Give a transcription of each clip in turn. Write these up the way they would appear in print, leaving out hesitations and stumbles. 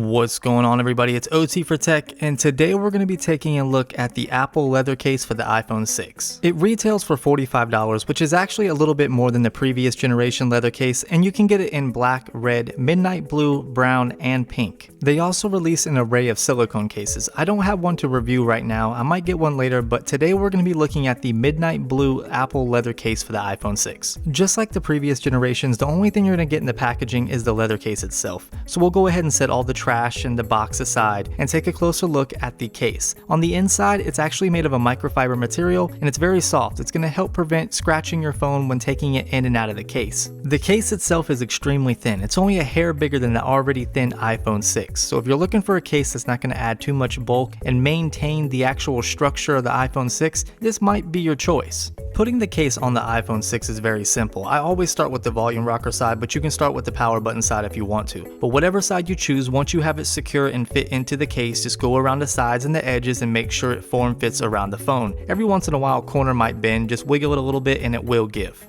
What's going on, everybody? It's OT for Tech, and today we're going to be taking a look at the Apple leather case for the iPhone 6. It retails for $45, which is actually a little bit more than the previous generation leather case, and you can get it in black, red, midnight blue, brown, and pink. They also release an array of silicone cases. I don't have one to review right now. I might get one later, but today we're going to be looking at the midnight blue Apple leather case for the iPhone 6. Just like the previous generations, the only thing you're going to get in the packaging is the leather case itself. So we'll go ahead and set all the trash in the box aside and take a closer look at the case. On the inside, it's actually made of a microfiber material and it's very soft. It's going to help prevent scratching your phone when taking it in and out of the case. The case itself is extremely thin. It's only a hair bigger than the already thin iPhone 6. So if you're looking for a case that's not going to add too much bulk and maintain the actual structure of the iPhone 6, this might be your choice. Putting the case on the iPhone 6 is very simple. I always start with the volume rocker side, but you can start with the power button side if you want to. But whatever side you choose, once you have it secure and fit into the case, just go around the sides and the edges and make sure it form fits around the phone. Every once in a while, a corner might bend, just wiggle it a little bit and it will give.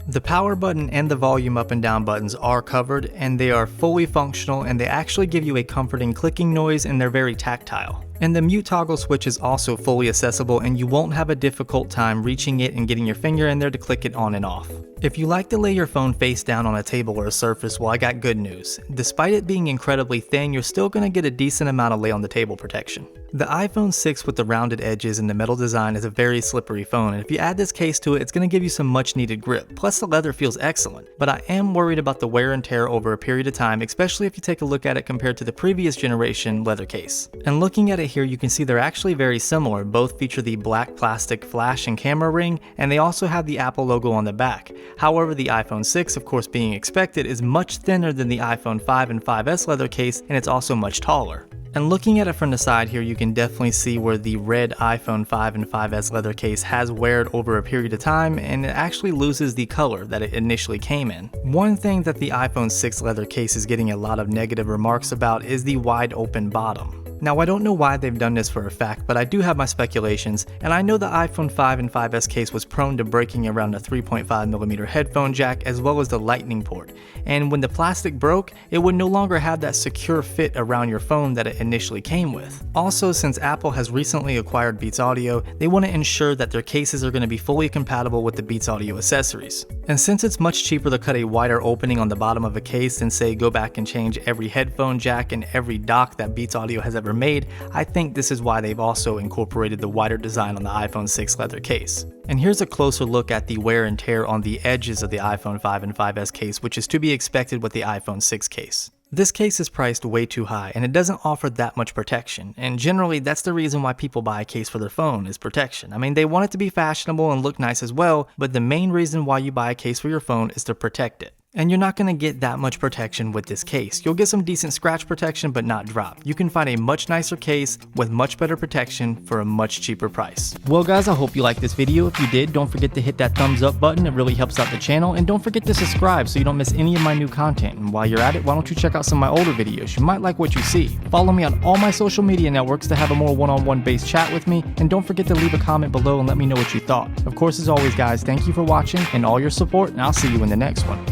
The power button and the volume up and down buttons are covered and they are fully functional, and they actually give you a comforting clicking noise and they're very tactile. And the mute toggle switch is also fully accessible and you won't have a difficult time reaching it and getting your finger in there to click it on and off. If you like to lay your phone face down on a table or a surface, well, I got good news. Despite it being incredibly thin, you're still going to get a decent amount of lay on the table protection. The iPhone 6 with the rounded edges and the metal design is a very slippery phone, and if you add this case to it, it's going to give you some much needed grip. Plus the leather feels excellent, but I am worried about the wear and tear over a period of time, especially if you take a look at it compared to the previous generation leather case. And looking at it here, you can see they're actually very similar. Both feature the black plastic flash and camera ring, and they also have the Apple logo on the back. However, the iPhone 6, of course being expected, is much thinner than the iPhone 5 and 5S leather case, and it's also much taller. And looking at it from the side here, you can definitely see where the red iPhone 5 and 5S leather case has weared over a period of time, and it actually loses the color that it initially came in. One thing that the iPhone 6 leather case is getting a lot of negative remarks about is the wide open bottom. Now, I don't know why they've done this for a fact, but I do have my speculations, and I know the iPhone 5 and 5S case was prone to breaking around the 3.5mm headphone jack as well as the lightning port, and when the plastic broke, it would no longer have that secure fit around your phone that it initially came with. Also, since Apple has recently acquired Beats Audio, they want to ensure that their cases are going to be fully compatible with the Beats Audio accessories. And since it's much cheaper to cut a wider opening on the bottom of a case than say go back and change every headphone jack and every dock that Beats Audio has ever made, I think this is why they've also incorporated the wider design on the iPhone 6 leather case. And here's a closer look at the wear and tear on the edges of the iPhone 5 and 5S case, which is to be expected with the iPhone 6 case. This case is priced way too high and it doesn't offer that much protection, and generally that's the reason why people buy a case for their phone is protection. I mean, they want it to be fashionable and look nice as well, but the main reason why you buy a case for your phone is to protect it. And you're not going to get that much protection with this case. You'll get some decent scratch protection, but not drop. You can find a much nicer case with much better protection for a much cheaper price. Well guys, I hope you liked this video. If you did, don't forget to hit that thumbs up button. It really helps out the channel. And don't forget to subscribe so you don't miss any of my new content. And while you're at it, why don't you check out some of my older videos? You might like what you see. Follow me on all my social media networks to have a more one-on-one based chat with me. And don't forget to leave a comment below and let me know what you thought. Of course, as always guys, thank you for watching and all your support, and I'll see you in the next one.